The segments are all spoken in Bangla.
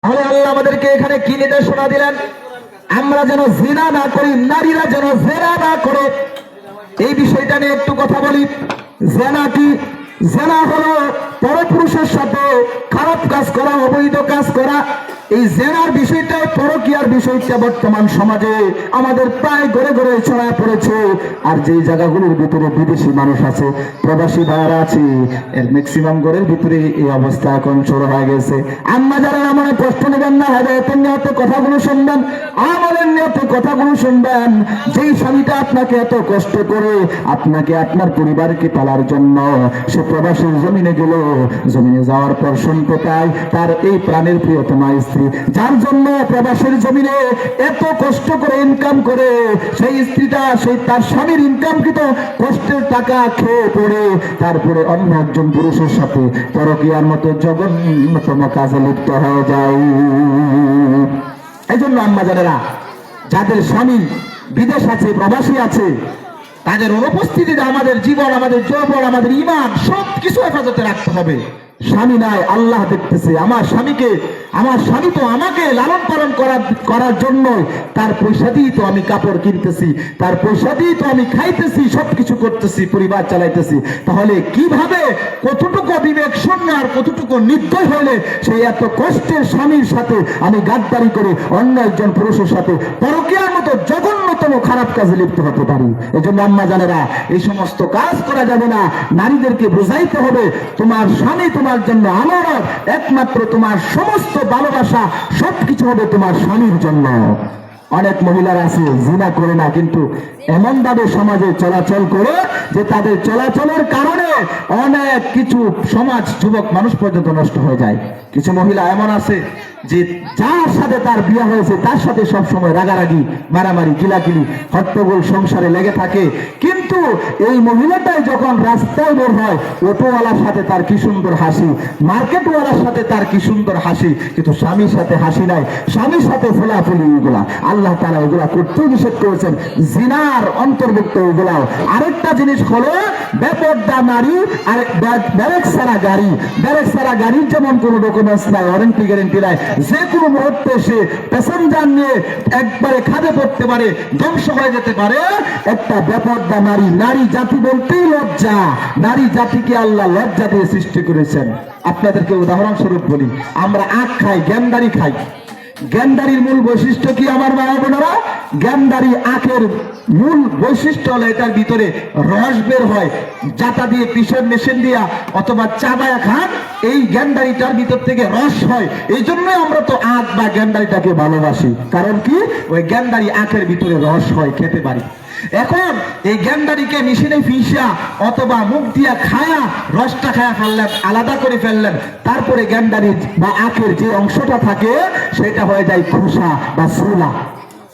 তাহলে আল্লাহ আমাদেরকে এখানে কি নির্দেশনা দিলেন? আমরা যেন জিনা না করি, নারীরা যেন জেনা না করে। এই বিষয়টা নিয়ে একটু কথা বলি। জেনা কি? জেনা হলো পরপুরুষের সাথে খারাপ কাজ করা, অবৈধ কাজ করা। এই জেনার বিষয়টা, পরকীয়ার বিষয়টা বর্তমান সমাজে আমাদের প্রায় ঘরে ঘরে ছড়ায় পড়েছে। আর যেই জায়গাগুলোর ভিতরে বিদেশি মানুষ আছে, প্রবাসী ভাইরা আছে, এর ম্যাক্সিমাম ঘরের ভিতরে এই অবস্থা এখন শুরু হয়ে গেছে। আম্মা যারা আমার কষ্ট নেবেন না, হেদায়েতের নিয়ত কথাগুলো শুনবেন, আমলের নিয়ত কথাগুলো শুনবেন। যেই স্বামীটা আপনাকে এত কষ্ট করে আপনাকে আপনার পরিবারকে পালার জন্য সে প্রবাসীর জমিনে গেল, জমিনে যাওয়ার পর শুনতে পায় তার এই প্রাণের প্রিয়তমা স্ত্রী, যার জন্য প্রবাসের জমিনে এত কষ্ট করে ইনকাম করে, সেই স্ত্রীটা সেই তার স্বামীর ইনকামকৃত কষ্টের টাকা খেয়ে পড়ে তারপরে অন্য একজন পুরুষের সাথে পরকীয়ার মতো জঘন্যতম কাজে লিপ্ত হয়ে যায়। এই জন্য আম্মা জানেরা, যাদের স্বামী বিদেশ আছে, প্রবাসী আছে, তাদের অনুপস্থিতিতে আমাদের জীবন, আমাদের যৌবন, আমাদের ঈমান সবকিছু হেফাজতে রাখতে হবে। স্বামী নাই, আল্লাহ দেখতেছে। আমার স্বামী তো আমাকে লালন পালন করার জন্য তার পয়সা দিয়ে তো আমি কাপড় কিনতেছি, তার পয়সা দিয়ে তো আমি খাইতেছি, সবকিছু করতেছি, পরিবার চালাইতেছি। তাহলে কিভাবে, কতটুকু বিবেক শূন্য আর কতটুকু নির্দয় হলে সেই এত কষ্টের স্বামীর সাথে আমি গাদ্দারি করে অন্য একজন পুরুষের সাথে পরকীয়ার মতো জঘন্যতম খারাপ কাজে লিপ্ত হতে পারি? এই জন্য আম্মা জানেরা, এই সমস্ত কাজ করা যাবে না। নারীদেরকে বুঝাইতে হবে তোমার স্বামী তোমার জন্য আমানত, একমাত্র তোমার সমস্ত ভালোবাসা সবকিছু হবে তোমার স্বামীর জন্য। অনেক মহিলারা আছে জিনা করে না, কিন্তু এমন ভাবে সমাজে চলাচল করে যে তাদের চলাচলের কারণে অনেক কিছু সমাজ, যুবক মানুষ পর্যন্ত নষ্ট হয়ে যায়। কিছু মহিলা এমন আছে যে যার সাথে তার বিয়ে হয়েছে তার সাথে সব সময় রাগারাগি, মারামারি, কিলাকিলি, হট্টগোল সংসারে লেগে থাকে। কিন্তু এই মহিলাটাই যখন রাস্তায় বের হয়, অটোওয়ালার সাথে তার কি সুন্দর হাসি, মার্কেটওয়ালার সাথে তার কি সুন্দর হাসি, কিন্তু স্বামীর সাথে হাসি নাই, স্বামীর সাথে ফোলাফুলি। এগুলা আল্লাহ তাআলা এগুলা করতে নিষেধ করেছেন, জিনার অন্তর্ভুক্ত এগুলাও। আরেকটা জিনিস হলো বেপরদা নারী আর ব্যারেক সারা গাড়ি। ব্যারেক সারা গাড়ির যেমন কোনো ডকুমেন্টস নাই, ওয়ারেন্টি গ্যারেন্টি নাই, যে কোনো মুহূর্তে সে প্যাসেঞ্জার নিয়ে একবারে খাদে পড়তে পারে, ধ্বংস হয়ে যেতে পারে। একটা বেপরদা নারী, নারী জাতি বলতেই লজ্জা। নারী জাতিকে আল্লাহ লজ্জা দিয়ে সৃষ্টি করেছেন। আপনাদেরকে উদাহরণস্বরূপ বলি, আমরা আখ খাই, গ্যান্ডারি খাই। গ্যান্ডারির মূল বৈশিষ্ট্য কি আমার মা বোনেরা? গ্যান্ডারি আখের মূল বৈশিষ্ট্য হলো এটার ভিতরে রস বের হয়। জাতা দিয়ে, পিসের মেশিন দিয়া অথবা চাবায়া খান, এই গ্যান্ডারিটার ভিতর থেকে রস হয়। এই জন্যই আমরা তো আখ বা গ্যান্ডারিটাকে ভালোবাসি, কারণ কি ওই গ্যান্ডারি আখের ভিতরে রস হয়, খেতে পারি। এখন এই গ্যান্ডারিকে মেশিনে পিষা অথবা মুখ দিয়া খায়া, রসটা খায়া ফেললেন, আলাদা করে ফেললেন, তারপরে গ্যান্ডারি বা আখের যে অংশটা থাকে সেটা হয়ে যায় খোসা বা সুলা।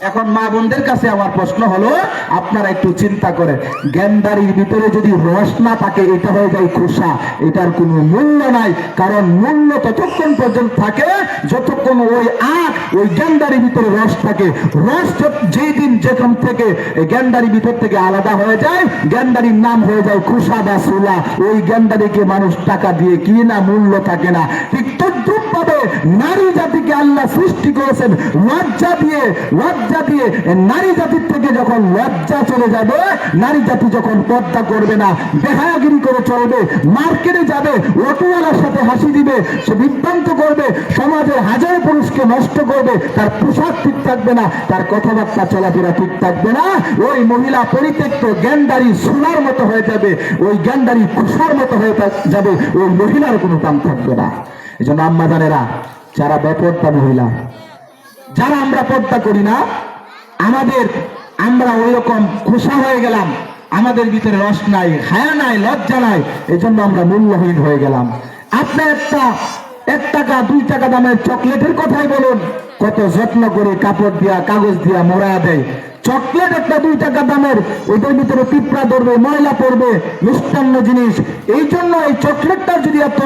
এখন মা বোনদের কাছে আমার প্রশ্ন হলো, আপনারা একটু চিন্তা করেন, গ্যান্ডারির ভিতরে যদি রস না থাকে, এটা হয়ে যায় খোসা, এটার কোনো মূল্য নাই। কারণ মূল্য ততক্ষণ পর্যন্ত থাকে যতক্ষণ ওই আখ, ওই গ্যান্ডারির ভিতরে রস থাকে। রস যেই দিন যেখান থেকে গ্যান্ডারির ভিতর থেকে আলাদা হয়ে যায়, গ্যান্ডারির নাম হয়ে যায় খোসা বা সুলা। ওই গ্যান্ডারিকে মানুষ টাকা দিয়ে কিনে না, মূল্য থাকে না। ঠিক তদ্রুপ ভাবে নারী জাতিকে আল্লাহ সৃষ্টি করেছেন লজ্জা দিয়ে। লজ্জা দিয়ে নারী জাতির থেকে যখন লজ্জা চলে যাবে, নারী জাতি যখন পর্দা করবে না, বেহায়াগিরি করে চলবে, মার্কেটে যাবে, অটোওয়ালার সাথে হাসি দিবে, সে বিভ্রান্ত করবে, সমাজের হাজার পুরুষকে নষ্ট করবে, তার পোশাক ঠিক থাকবে না, তার কথাবার্তা চলাফেরা ঠিক থাকবে না, ওই মহিলা পরিত্যক্ত গ্যান্ডারি সোনার মতো হয়ে যাবে, ওই গ্যান্ডারি খোসার মতো হয়ে যাবে, ওই মহিলার কোনো দাম থাকবে না। এই জন্য আম্মা জানেরা, যারা বেপরদা মহিলা, যারা আমরা পর্দা করি না, আমরা ওই রকম খোসা হয়ে গেলাম, আমাদের ভিতরে রস নাই, হায়া নাই, লজ্জা নাই, এই জন্য আমরা মূল্যহীন হয়ে গেলাম। আপনি এক টাকা 2 টাকা দামের চকলেটের কথাই বলুন, কত যত্ন করে কাপড় দিয়া, কাগজ দিয়া মোড়া দেয়। চকলেট একটা 2 টাকা দামের, ওইটার ভিতরে পিঁপড়া ধরবে, ময়লা পড়বে, মিষ্টান্ন জিনিস। এই জন্য এই চকলেটটার যদি এত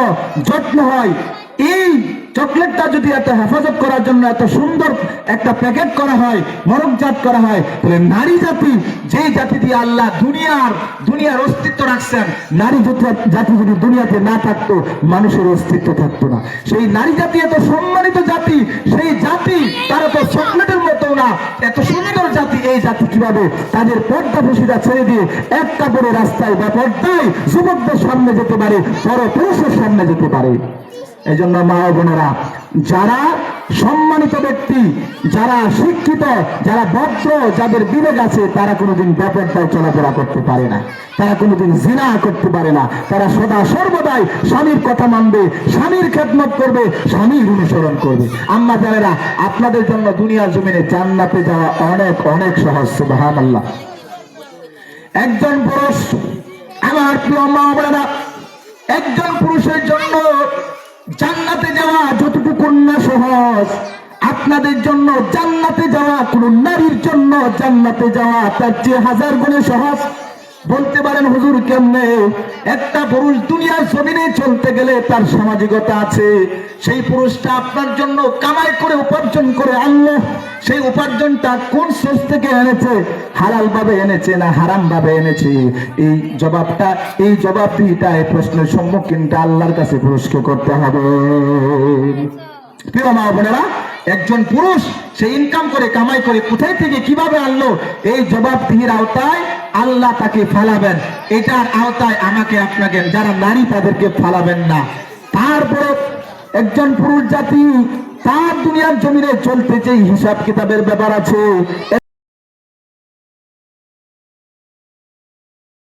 যত্ন হয়, এই চকলেটটা যদি এত হেফাজত করার জন্য এত সুন্দর একটা প্যাকেট করা হয়, মরকজাত করা হয়, তাহলে নারী জাতি, যে জাতি দিয়ে আল্লাহ দুনিয়ার অস্তিত্ব রাখছেন, নারী জাতি যদি দুনিয়াতে না থাকতো মানুষের অস্তিত্ব থাকতো না। সেই নারী জাতি এত সম্মানিত জাতি, সেই জাতি তারা তো চকলেটের মতো না, এত সুন্দর জাতি। এই জাতি কিভাবে তাদের পর্দা ফসিদা ছেড়ে দিয়ে একটা করে রাস্তায় বা পর্দায় যুবকদের সামনে যেতে পারে, বড় পুরুষের সামনে যেতে পারে? এই জন্য মা ও বোনেরা, যারা সম্মানিত ব্যক্তি, যারা শিক্ষিত, যারা ভদ্র, যাদের বিবেক আছে, তারা কোনোদিন বেপরদায় চলাফেরা করতে পারে না, তারা কোনোদিন জিনা করতে পারে না। তারা সদা সর্বদাই স্বামীর কথা মানবে, স্বামীর খেদমত করবে, স্বামীর অনুসরণ করবে। আম্মা জানেরা, আপনাদের জন্য দুনিয়ার জমিনে জান্নাতে যাওয়া অনেক অনেক সহজ। সুবহানাল্লাহ। একজন পুরুষ, আমার প্রিয় মা বোনেরা, একজন পুরুষের জন্য জান্নাতে যাওয়া যতটুকু না সহজ, আপনাদের জন্য জান্নাতে যাওয়া, কোন নারীর জন্য জান্নাতে যাওয়া তার চেয়ে 1000 গুণে সহজ। বলতে পারেন হুজুর কেমনে? একটা পুরুষ দুনিয়ার জমিনে চলতে গেলে তার সামাজিকতা আছে। সেই পুরুষটা আপনার জন্য কামাই করে উপার্জন করে আনলো, সেই উপার্জনটা কোন সোর্স থেকে এনেছে? হালাল ভাবে এনেছে না হারাম ভাবে এনেছে? এই জবাবদিহিটা, এই প্রশ্নের সম্মুখীনটা আল্লাহর কাছে পুরুষকে করতে হবে। প্রিয় মা বোনেরা, একজন পুরুষ সে ইনকাম করে, কামাই করে কোথায় থেকে কিভাবে আনলো, এই জবাবদিহির আওতায় আল্লাহ তাকে ফালাবেন। এটার আওতায় আমাকে আপনাকে, যারা নারী তাদেরকে ফালাবেন না। তারপরে একজন পুরুষ জাতি তার দুনিয়ার জমিনে চলতে যে হিসাব কিতাবের ব্যাপার আছে,